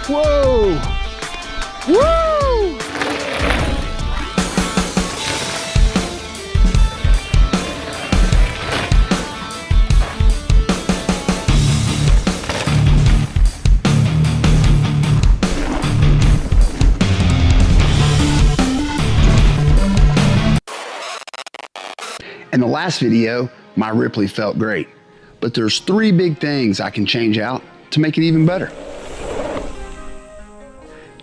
Whoa! Woo! In the last video, my Ripley felt great, but there's 3 big things I can change out to make it even better.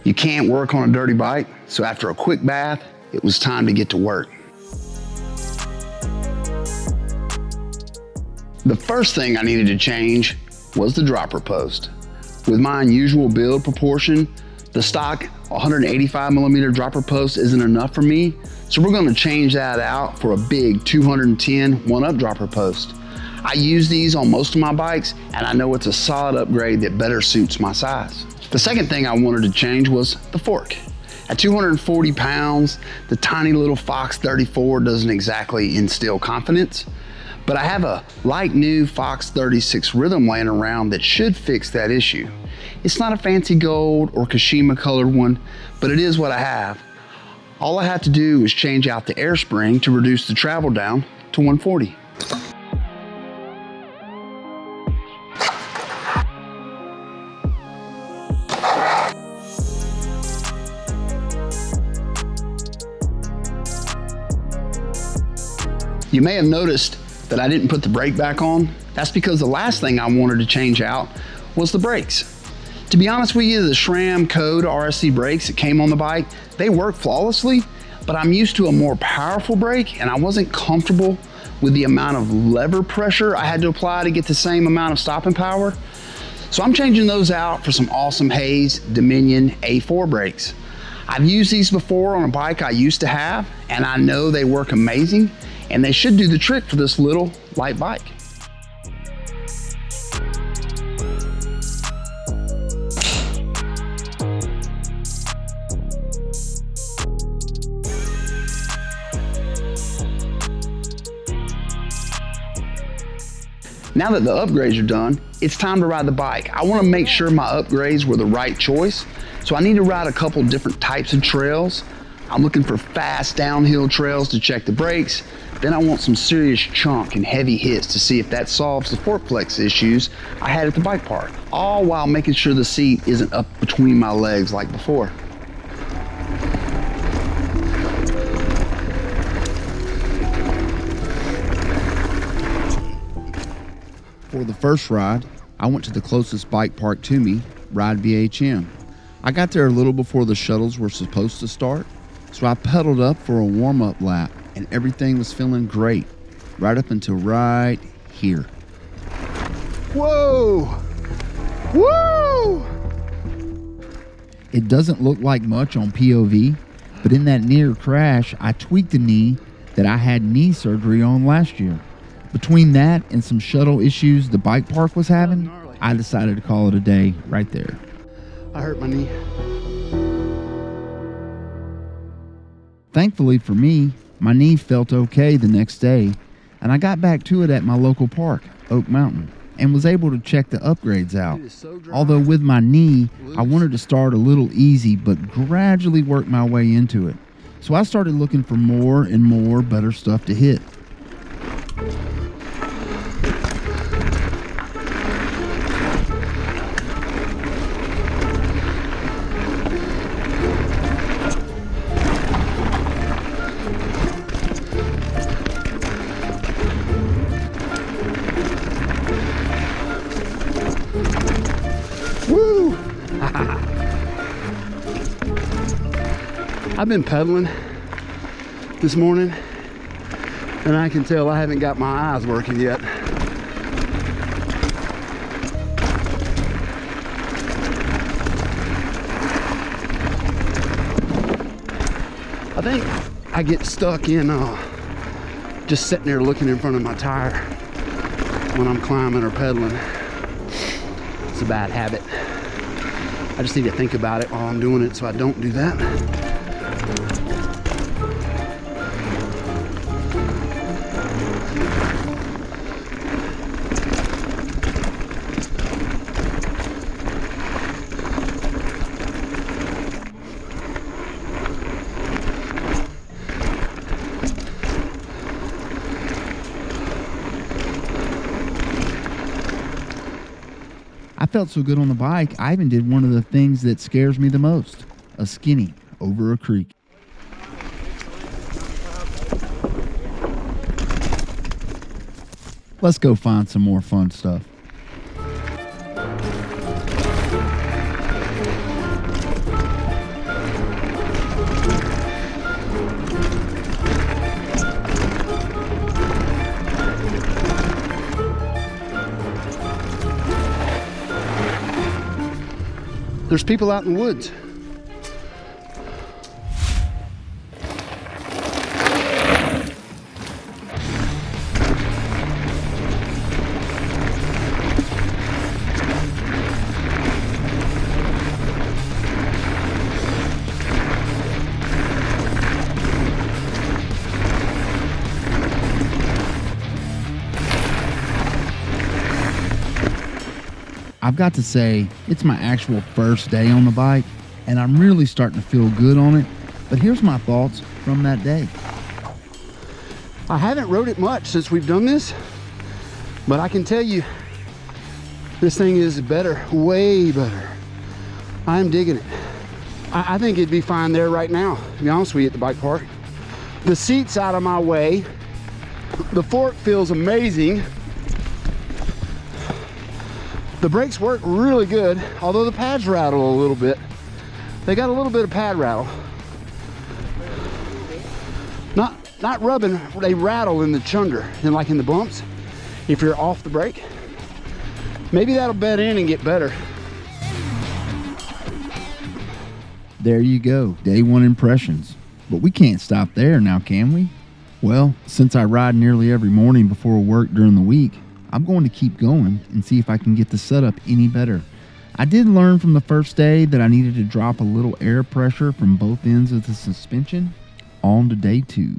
You can't work on a dirty bike, so after a quick bath, it was time to get to work. The first thing I needed to change was the dropper post. With my unusual build proportion, the stock 185mm dropper post isn't enough for me, so we're going to change that out for a big 210 1-up dropper post. I use these on most of my bikes, and I know it's a solid upgrade that better suits my size. The second thing I wanted to change was the fork. At 240 pounds, the tiny little Fox 34 doesn't exactly instill confidence, but I have a like new Fox 36 Rhythm laying around that should fix that issue. It's not a fancy gold or Kashima colored one, but it is what I have. All I have to do is change out the air spring to reduce the travel down to 140. You may have noticed that I didn't put the brake back on. That's because the last thing I wanted to change out was the brakes. To be honest with you, the SRAM Code RSC brakes that came on the bike, they work flawlessly, but I'm used to a more powerful brake and I wasn't comfortable with the amount of lever pressure I had to apply to get the same amount of stopping power. So I'm changing those out for some awesome Hayes Dominion A4 brakes. I've used these before on a bike I used to have, and I know they work amazing, and they should do the trick for this little light bike. Now that the upgrades are done, it's time to ride the bike. I want to make sure my upgrades were the right choice, so I need to ride a couple different types of trails. I'm looking for fast downhill trails to check the brakes. Then I want some serious chunk and heavy hits to see if that solves the fork flex issues I had at the bike park, all while making sure the seat isn't up between my legs like before. For the first ride, I went to the closest bike park to me, Ride BHM. I got there a little before the shuttles were supposed to start, so I pedaled up for a warm-up lap, and everything was feeling great, right up until right here. Whoa! Woo! It doesn't look like much on POV, but in that near crash, I tweaked the knee that I had knee surgery on last year. Between that and some shuttle issues the bike park was having, I decided to call it a day right there. I hurt my knee. Thankfully for me, my knee felt okay the next day, and I got back to it at my local park, Oak Mountain, and was able to check the upgrades out. Although with my knee, I wanted to start a little easy, but gradually work my way into it. So I started looking for more and more better stuff to hit. Woo! I've been pedaling this morning, and I can tell I haven't got my eyes working yet. I think I get stuck in just sitting there looking in front of my tire when I'm climbing or pedaling. It's a bad habit. I just need to think about it while I'm doing it so I don't do that. felt so good on the bike, I even did one of the things that scares me the most, a skinny over a creek. Let's go find some more fun stuff. There's people out in the woods. I've got to say, it's my actual first day on the bike, and I'm really starting to feel good on it. But here's my thoughts from that day. I haven't rode it much since we've done this, but I can tell you, this thing is better, way better. I'm digging it. I think it'd be fine there right now, to be honest with you, at the bike park. The seat's out of my way. The fork feels amazing. The brakes work really good, although the pads rattle a little bit. They got a little bit of pad rattle. Not rubbing, they rattle in the chunder and like in the bumps if you're off the brake. Maybe that'll bed in and get better. There you go, day one impressions. But we can't stop there now, can we? Well, since I ride nearly every morning before work during the week, I'm going to keep going and see if I can get the setup any better. I did learn from the first day that I needed to drop a little air pressure from both ends of the suspension. On to day two.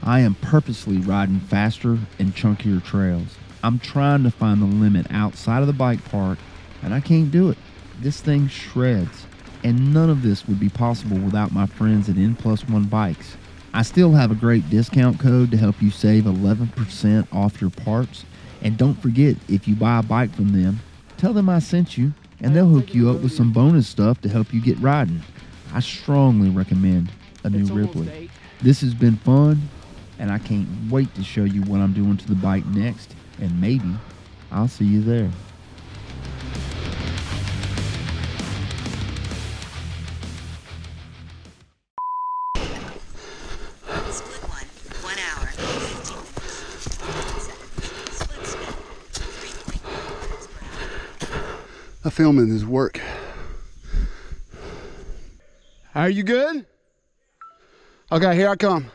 I am purposely riding faster and chunkier trails. I'm trying to find the limit outside of the bike park, and I can't do it. This thing shreds, and none of this would be possible without my friends at N+1 Bikes. I still have a great discount code to help you save 11% off your parts, and don't forget, if you buy a bike from them, tell them I sent you, and they'll hook you up with some bonus stuff to help you get riding. I strongly recommend a new Ripley. This has been fun, and I can't wait to show you what I'm doing to the bike next, and maybe I'll see you there. Split 1 hour, 15 minutes. Split spin, 3.1 miles per hour. The filming is work. Are you good? Okay, here I come.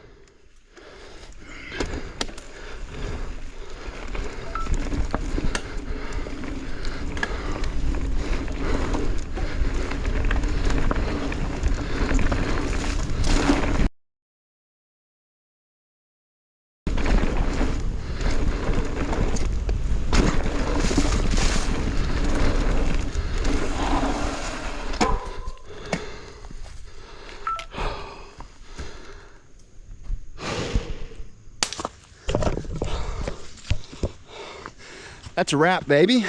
That's a wrap, baby.